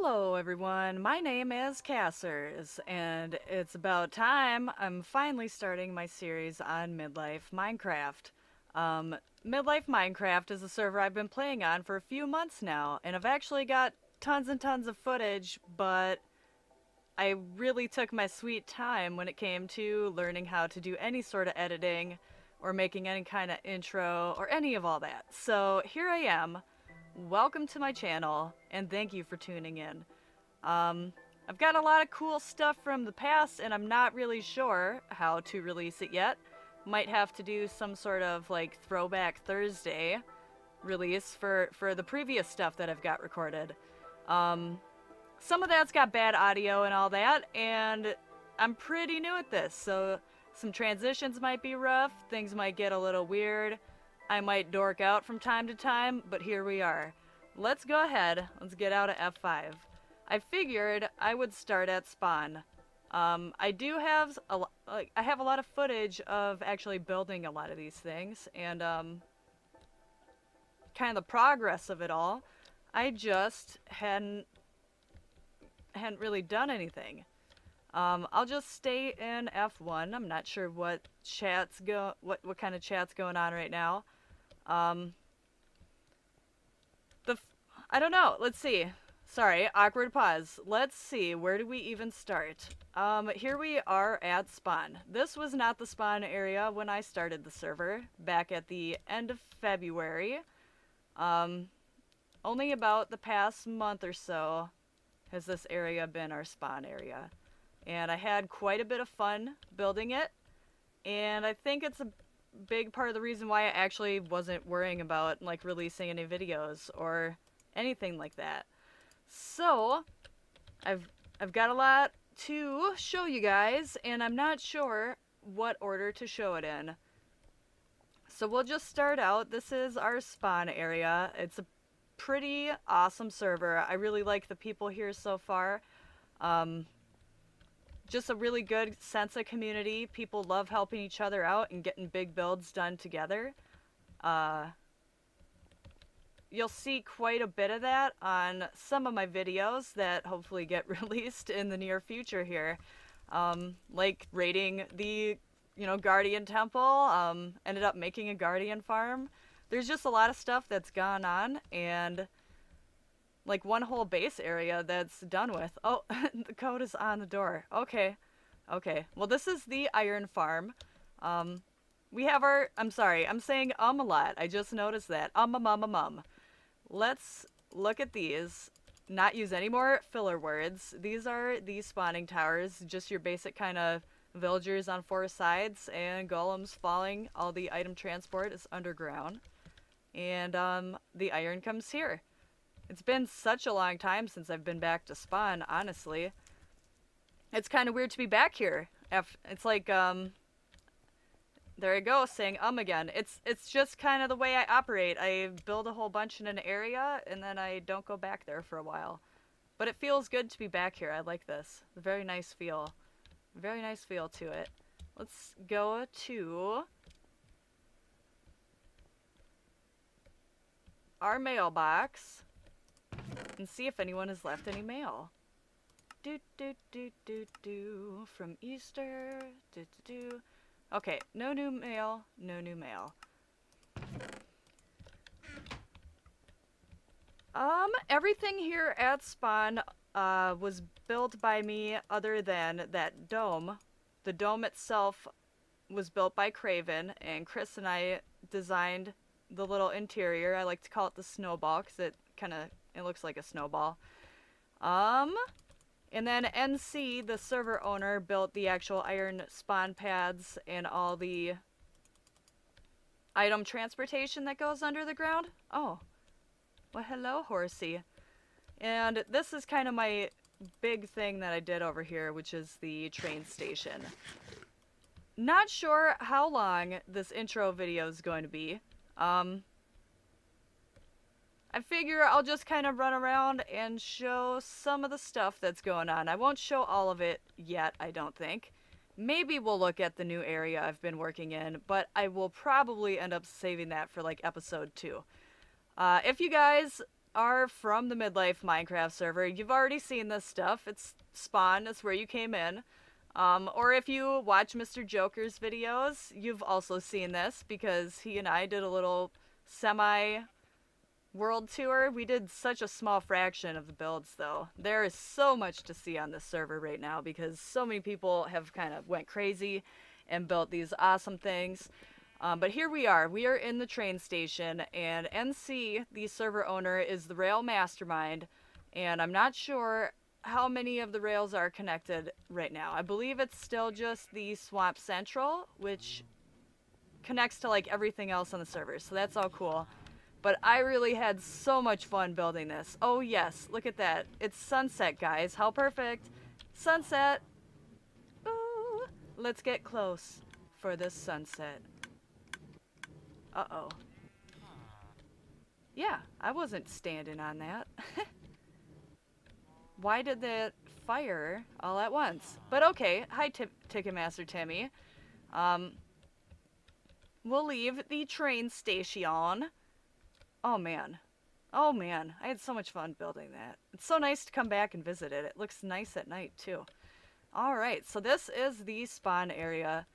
Hello everyone, my name is Cassers, and it's about time I'm finally starting my series on Midlife Minecraft. Midlife Minecraft is a server I've been playing on for a few months now, and I've actually got tons and tons of footage, but I really took my sweet time when it came to learning how to do any sort of editing, or making any kind of intro, or any of all that. So here I am. Welcome to my channel, and thank you for tuning in. I've got a lot of cool stuff from the past, and I'm not really sure how to release it yet. Might have to do some sort of, like, Throwback Thursday release for the previous stuff that I've got recorded. Some of that's got bad audio and all that, and I'm pretty new at this, so some transitions might be rough, things might get a little weird. I might dork out from time to time, but here we are. Let's go ahead. Let's get out of F5. I figured I would start at spawn. I do have I have a lot of footage of actually building a lot of these things, and kind of the progress of it all. I just hadn't really done anything. I'll just stay in F1. I'm not sure what kind of chat's going on right now. I don't know. Let's see. Sorry, awkward pause. Let's see. Where do we even start? Here we are at spawn. This was not the spawn area when I started the server back at the end of February. Only about the past month or so has this area been our spawn area. And I had quite a bit of fun building it. And I think it's a big part of the reason why I actually wasn't worrying about, like, releasing any videos or anything like that. So, I've got a lot to show you guys, and I'm not sure what order to show it in. So we'll just start out. This is our spawn area. It's a pretty awesome server. I really like the people here so far. Just a really good sense of community. People love helping each other out and getting big builds done together. You'll see quite a bit of that on some of my videos that hopefully get released in the near future here. Like raiding the, Guardian Temple, ended up making a Guardian farm. There's just a lot of stuff that's gone on, and like one whole base area that's done with. Oh, the code is on the door. Okay. Well, this is the iron farm. We have our, I'm sorry, I'm saying a lot. I just noticed that. Let's look at these. Not use any more filler words. These are the spawning towers. Just your basic kind of villagers on four sides and golems falling. All the item transport is underground. And the iron comes here. It's been such a long time since I've been back to spawn, honestly. It's kind of weird to be back here. It's like, there I go, saying again. It's just kind of the way I operate. I build a whole bunch in an area, and then I don't go back there for a while. But it feels good to be back here. I like this. Very nice feel. Very nice feel to it. Let's go to our mailbox and see if anyone has left any mail. From Easter. Okay, no new mail, no new mail. Everything here at spawn was built by me other than that dome. The dome itself was built by Craven, and Chris and I designed the little interior. I like to call it the snowball because it looks like a snowball. And then NC, the server owner, built the actual iron spawn pads and all the item transportation that goes under the ground. Oh, well, hello, horsey. And this is kind of my big thing that I did over here, which is the train station. Not sure how long this intro video is going to be. I figure I'll just kind of run around and show some of the stuff that's going on. I won't show all of it yet, I don't think. Maybe we'll look at the new area I've been working in, but I will probably end up saving that for, like, episode 2. If you guys are from the Midlife Minecraft server, you've already seen this stuff. It's spawn, that's where you came in. Or if you watch Mr. Joker's videos, you've also seen this because he and I did a little semi-world tour. We did such a small fraction of the builds though. There is so much to see on this server right now because so many people have kind of went crazy and built these awesome things. But here we are in the train station, and NC, the server owner, is the rail mastermind, and I'm not sure how many of the rails are connected right now. I believe it's still just the Swamp Central, which connects to like everything else on the server, so that's all cool. But I really had so much fun building this. Oh yes, look at that. It's sunset, guys. How perfect. Sunset. Ooh. Let's get close for this sunset. Uh-oh. Yeah, I wasn't standing on that. Why did that fire all at once? But okay, hi Ticketmaster Timmy. We'll leave the train station. Oh man. Oh man, I had so much fun building that. It's so nice to come back and visit it. It looks nice at night too. Alright, so this is the spawn area.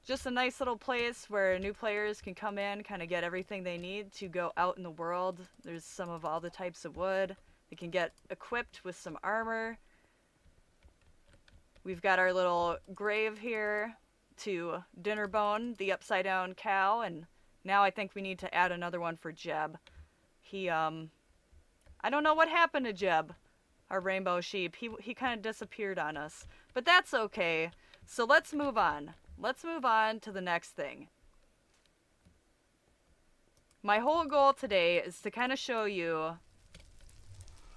Just a nice little place where new players can come in, kind of get everything they need to go out in the world. There's some of all the types of wood. They can get equipped with some armor. We've got our little grave here to Dinnerbone, the upside down cow, and now I think we need to add another one for Jeb. He, I don't know what happened to Jeb, our rainbow sheep. He kind of disappeared on us, but that's okay. So let's move on. Let's move on to the next thing. My whole goal today is to kind of show you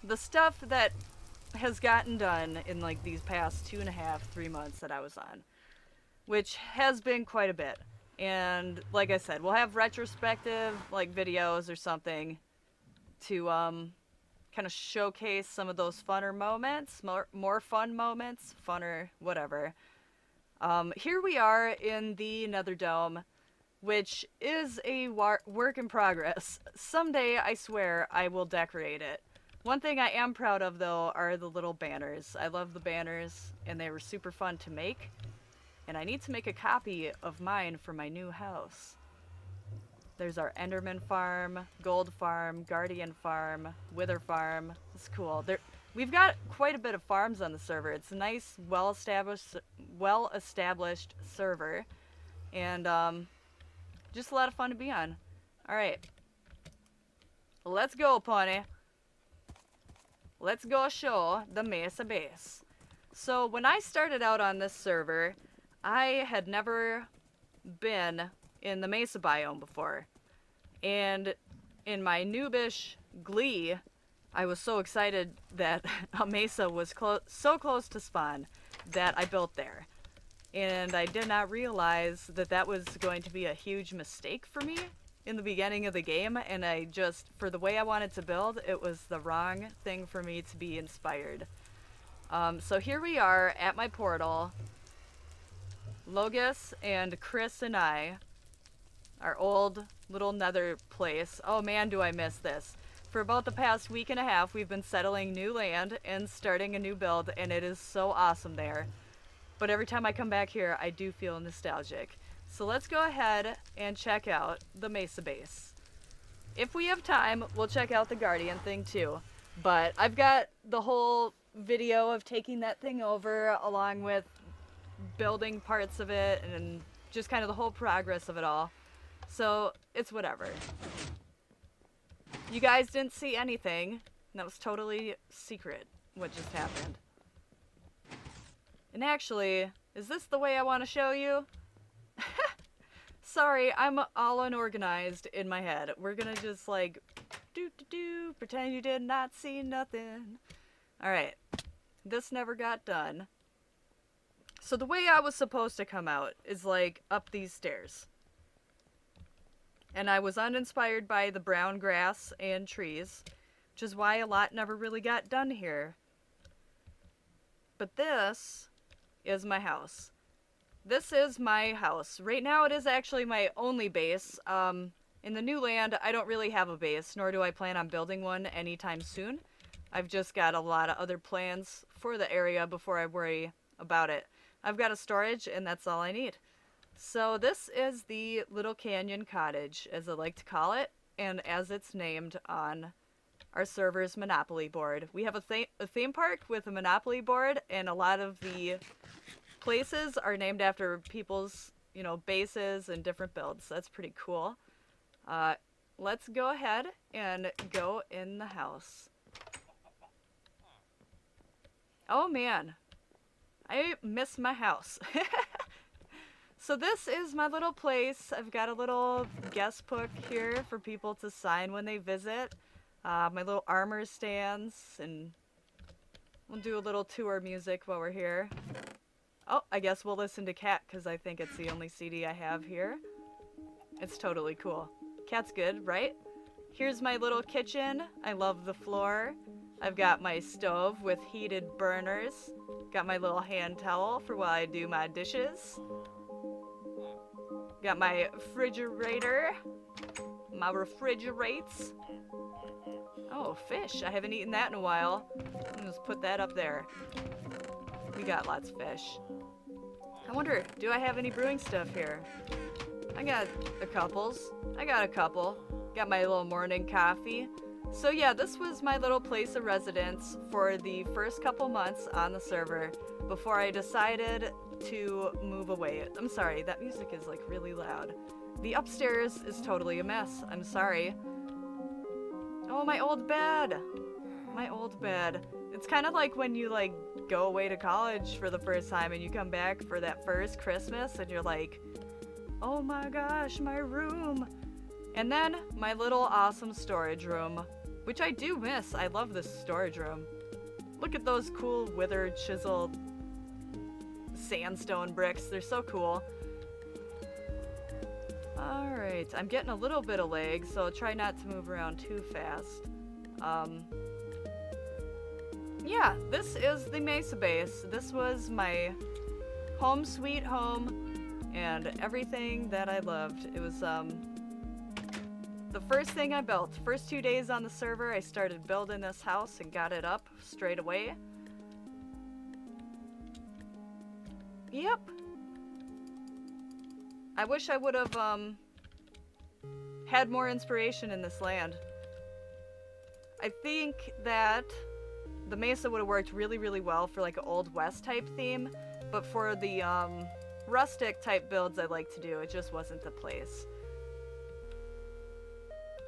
the stuff that has gotten done in like these past 2.5, 3 months that I was on, which has been quite a bit. And like I said, we'll have retrospective like videos or something to kind of showcase some of those funner moments, more fun moments, funner, whatever. Here we are in the Nether Dome, which is a work in progress. Someday, I swear, I will decorate it. One thing I am proud of, though, are the little banners. I love the banners, and they were super fun to make. And I need to make a copy of mine for my new house. There's our Enderman farm, Gold farm, Guardian farm, Wither farm. It's cool. We've got quite a bit of farms on the server. It's a nice, well-established server, and just a lot of fun to be on. All right, let's go, pony. Let's go show the Mesa base. So when I started out on this server, I had never been in the Mesa biome before, and in my noobish glee, I was so excited that a mesa was so close to spawn that I built there. And I did not realize that that was going to be a huge mistake for me in the beginning of the game, and I just, for the way I wanted to build, it was the wrong thing for me to be inspired. So here we are at my portal. Logus and Chris and I, our old little nether place. Oh man, do I miss this. For about the past week and a half, we've been settling new land and starting a new build, and it is so awesome there. But every time I come back here, I do feel nostalgic. So let's go ahead and check out the Mesa base. If we have time, we'll check out the Guardian thing too. But I've got the whole video of taking that thing over, along with building parts of it, and just kind of the whole progress of it all. So it's whatever. You guys didn't see anything. That was totally secret, what just happened. And actually, is this the way I want to show you? Sorry, I'm all unorganized in my head. We're gonna just like, pretend you did not see nothing. Alright, this never got done. So the way I was supposed to come out is like up these stairs. And I was uninspired by the brown grass and trees, which is why a lot never really got done here. But this is my house. This is my house. Right now it is actually my only base. In the new land, I don't really have a base, nor do I plan on building one anytime soon. I've just got a lot of other plans for the area before I worry about it. I've got a storage, and that's all I need. So this is the Little Canyon Cottage, as I like to call it, and as it's named on our server's Monopoly board. We have a theme park with a Monopoly board, and a lot of the places are named after people's, you know, bases and different builds. That's pretty cool. Let's go ahead and go in the house. Oh man, I miss my house. So this is my little place. I've got a little guest book here for people to sign when they visit. My little armor stands, and we'll do a little tour music while we're here. Oh, I guess we'll listen to Cat, because I think it's the only CD I have here. It's totally cool. Cat's good, right? Here's my little kitchen. I love the floor. I've got my stove with heated burners. Got my little hand towel for while I do my dishes. Got my refrigerator. My refrigerates. Oh, fish. I haven't eaten that in a while. I'll just put that up there. We got lots of fish. I wonder, do I have any brewing stuff here? I got a couple. Got my little morning coffee. So yeah, this was my little place of residence for the first couple months on the server before I decided to move away. I'm sorry, that music is like really loud. The upstairs is totally a mess. I'm sorry. Oh, my old bed. My old bed. It's kind of like when you like go away to college for the first time and you come back for that first Christmas and you're like, oh my gosh, my room. And then my little awesome storage room, which I do miss. I love this storage room. Look at those cool withered chiseled sandstone bricks. They're so cool. Alright, I'm getting a little bit of lag, so I'll try not to move around too fast. Yeah, this is the Mesa base. This was my home sweet home and everything that I loved. It was, the first thing I built. First 2 days on the server, I started building this house and got it up straight away. Yep. I wish I would have, had more inspiration in this land. I think that the Mesa would have worked really, really well for like an Old West type theme, but for the, rustic type builds I like to do, it just wasn't the place.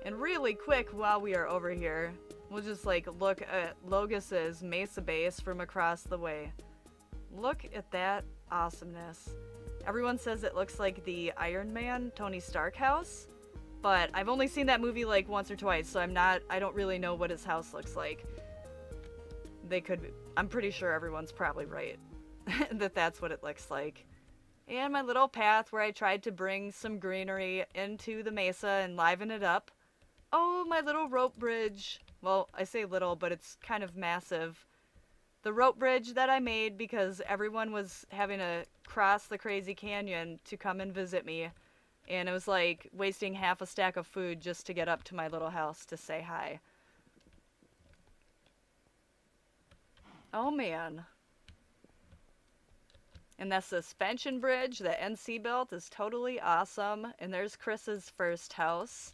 And really quick, while we are over here, we'll just like look at Logos's Mesa base from across the way. Look at that awesomeness. Everyone says it looks like the Iron Man, Tony Stark house, but I've only seen that movie like once or twice, so I don't really know what his house looks like. I'm pretty sure everyone's probably right that that's what it looks like. And my little path where I tried to bring some greenery into the Mesa and liven it up. Oh, my little rope bridge. Well, I say little, but it's kind of massive. The rope bridge that I made because everyone was having to cross the crazy canyon to come and visit me. And it was like wasting half a stack of food just to get up to my little house to say hi. Oh man. And that suspension bridge that NC built is totally awesome. And there's Chris's first house.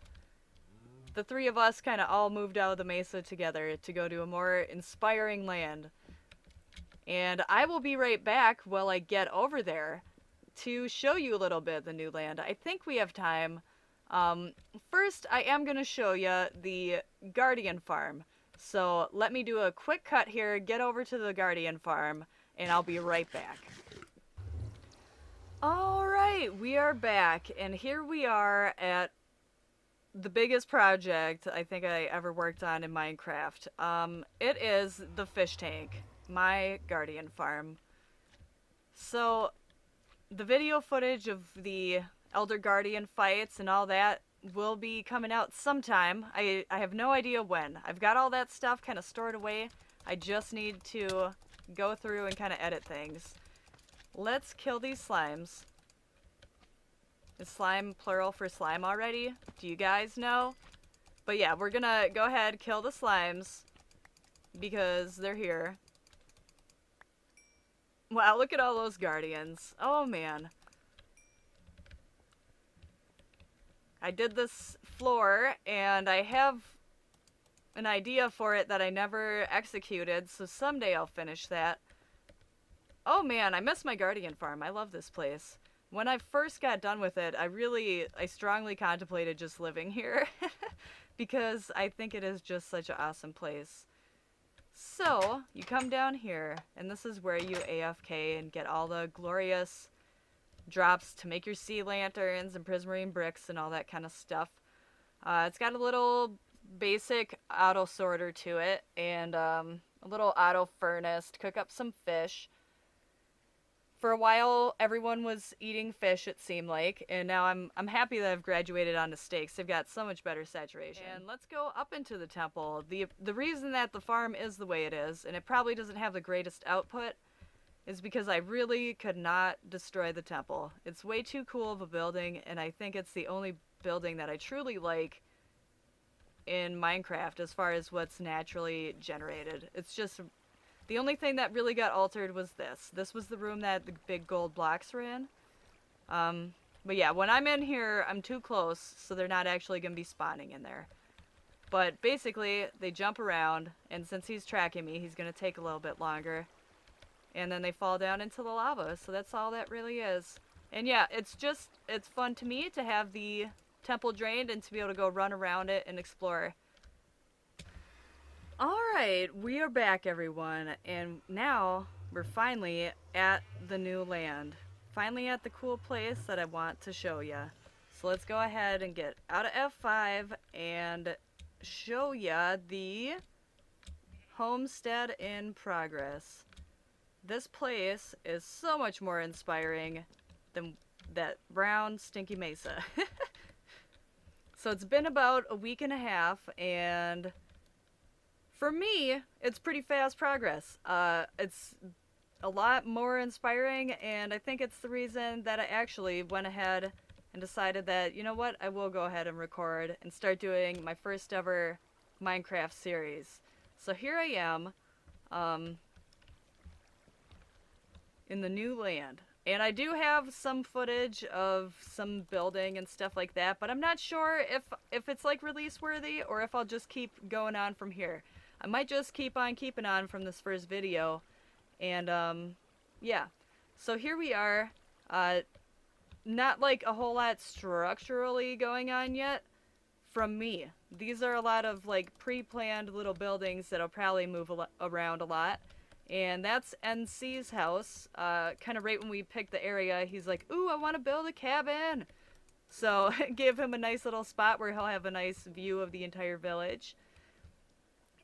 The three of us kind of all moved out of the Mesa together to go to a more inspiring land. And I will be right back while I get over there to show you a little bit of the new land. I think we have time. First, I am going to show you the Guardian Farm. So let me do a quick cut here, get over to the Guardian Farm, and I'll be right back. Alright, we are back, and here we are at the biggest project I think I ever worked on in Minecraft. It is the fish tank, my Guardian Farm. So, the video footage of the Elder Guardian fights and all that will be coming out sometime. I have no idea when. I've got all that stuff kind of stored away. I just need to go through and kind of edit things. Let's kill these slimes. Is slime plural for slime already? Do you guys know? But yeah, we're gonna go ahead, kill the slimes, because they're here. Wow, look at all those guardians. Oh man. I did this floor, and I have an idea for it that I never executed, so someday I'll finish that. Oh man, I miss my guardian farm. I love this place. When I first got done with it, I strongly contemplated just living here. Because I think it is just such an awesome place. So, you come down here, and this is where you AFK and get all the glorious drops to make your sea lanterns and prismarine bricks and all that kind of stuff. It's got a little basic auto sorter to it, and a little auto furnace to cook up some fish. For a while, everyone was eating fish, it seemed like, and now I'm happy that I've graduated onto steaks. They've got so much better saturation. And let's go up into the temple. The reason that the farm is the way it is, and it probably doesn't have the greatest output, is because I really could not destroy the temple. It's way too cool of a building, and I think it's the only building that I truly like in Minecraft as far as what's naturally generated. It's just... the only thing that really got altered was this. This was the room that the big gold blocks were in. But yeah, when I'm in here, I'm too close, so they're not actually going to be spawning in there. But basically, they jump around, and since he's tracking me, he's going to take a little bit longer. And then they fall down into the lava, so that's all that really is. And yeah, it's fun to me to have the temple drained and to be able to go run around it and explore. Alright, we are back, everyone, and now we're finally at the new land. Finally at the cool place that I want to show ya. So let's go ahead and get out of F5 and show ya the homestead in progress. This place is so much more inspiring than that brown stinky mesa. So it's been about a week and a half, and for me, it's pretty fast progress. It's a lot more inspiring, and I think it's the reason that I actually went ahead and decided that, you know what, I will go ahead and record and start doing my first ever Minecraft series. So here I am, in the new land. And I do have some footage of some building and stuff like that, but I'm not sure if it's like release worthy or if I'll just keep going on from here. I might just keep on keeping on from this first video. And yeah. So here we are. Not like a whole lot structurally going on yet from me. These are a lot of like pre-planned little buildings that'll probably move around a lot. And that's NC's house. Kind of right when we picked the area, he's like, ooh, I want to build a cabin. So give him a nice little spot where he'll have a nice view of the entire village.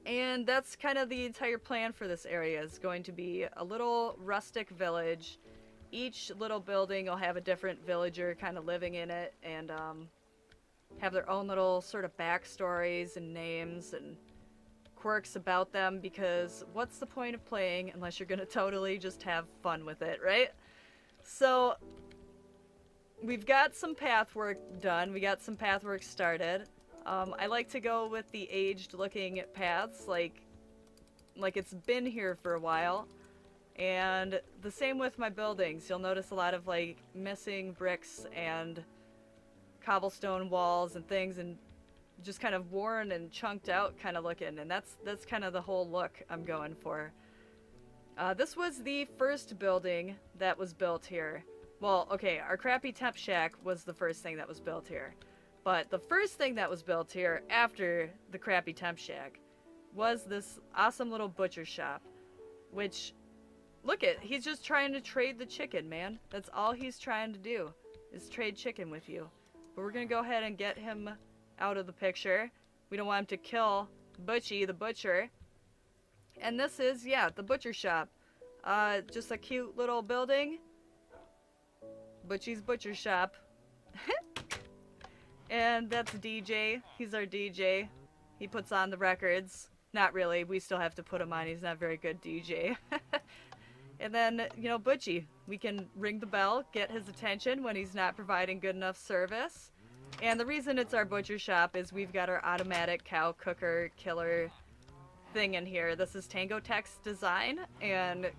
And that's kind of the entire plan for this area. Is going to be a little rustic village. Each little building will have a different villager kind of living in it, and have their own little sort of backstories and names and quirks about them, because what's the point of playing unless you're gonna totally just have fun with it, right? So we've got some path work done. We got some path work started. I like to go with the aged looking paths, like it's been here for a while. And the same with my buildings. You'll notice a lot of like missing bricks and cobblestone walls and things, and just kind of worn and chunked out kind of looking, and that's kind of the whole look I'm going for. This was the first building that was built here. Well, okay, our crappy temp shack was the first thing that was built here. But the first thing that was built here after the crappy temp shack was this awesome little butcher shop, which, look it, he's just trying to trade the chicken, man. That's all he's trying to do, is trade chicken with you. But we're gonna go ahead and get him out of the picture. We don't want him to kill Butchie the butcher. And this is, yeah, the butcher shop. Just a cute little building. Butchie's butcher shop. And that's DJ. He's our DJ. He puts on the records. Not really. We still have to put him on. He's not a very good DJ. And then, you know, Butchie, we can ring the bell, get his attention when he's not providing good enough service. And the reason it's our butcher shop is we've got our automatic cow cooker killer thing in here. This is Tango Tech's design, and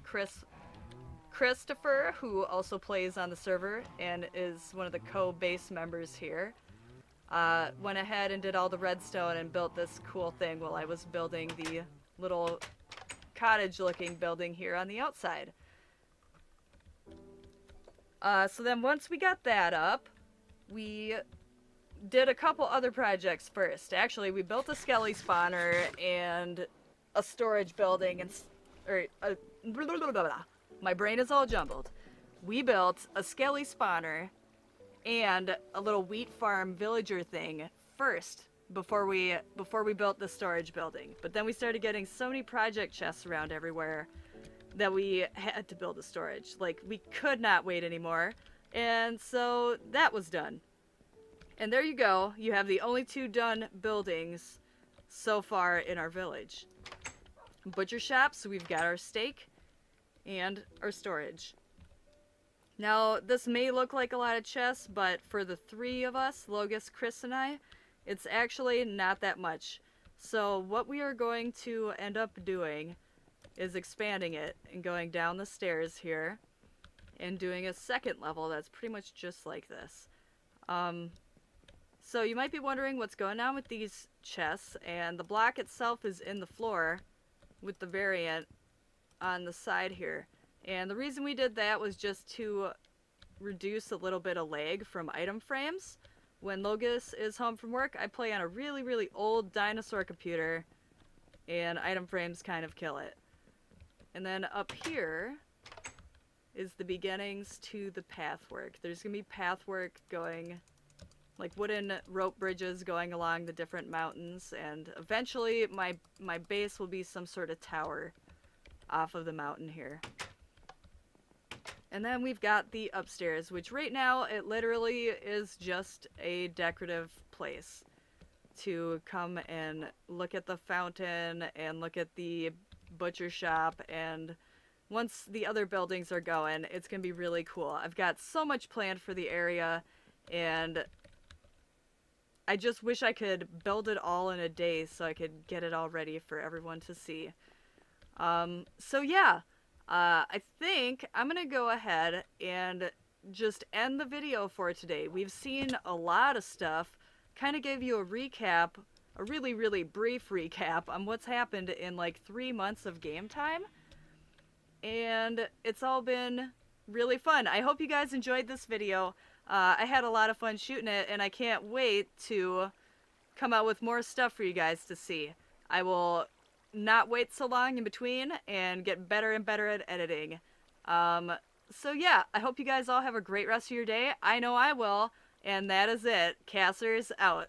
Christopher, who also plays on the server and is one of the co-base members here, went ahead and did all the redstone and built this cool thing while I was building the little cottage-looking building here on the outside. So then once we got that up, we did a couple other projects first. Actually, we built a skelly spawner and a storage building and my brain is all jumbled. We built a skelly spawner and a little wheat farm villager thing first before we built the storage building. But then we started getting so many project chests around everywhere that we had to build a storage. Like, we could not wait anymore. And so that was done. And there you go. You have the only 2 done buildings so far in our village. Butcher shop, so we've got our steak and our storage. Now, this may look like a lot of chests, but for the 3 of us, Logus, Chris, and I, it's actually not that much. So what we are going to end up doing is expanding it and going down the stairs here and doing a second level that's pretty much just like this. So you might be wondering what's going on with these chests, and the block itself is in the floor with the variant on the side here. And the reason we did that was just to reduce a little bit of lag from item frames. When Logus is home from work, I play on a really, really old dinosaur computer, and item frames kind of kill it. And then up here is the beginnings to the pathwork. There's going to be pathwork going, like wooden rope bridges going along the different mountains, and eventually my base will be some sort of tower off of the mountain here. And then we've got the upstairs, which right now it literally is just a decorative place to come and look at the fountain and look at the butcher shop, and once the other buildings are going, it's gonna be really cool. I've got so much planned for the area, and I just wish I could build it all in a day so I could get it all ready for everyone to see. So yeah, I think I'm gonna go ahead and just end the video for today. We've seen a lot of stuff, kind of gave you a recap, a really, really brief recap on what's happened in like 3 months of game time. And it's all been really fun. I hope you guys enjoyed this video. I had a lot of fun shooting it, and I can't wait to come out with more stuff for you guys to see. I will not wait so long in between and get better and better at editing. So yeah, I hope you guys all have a great rest of your day. I know I will, and that is it. Cassers out.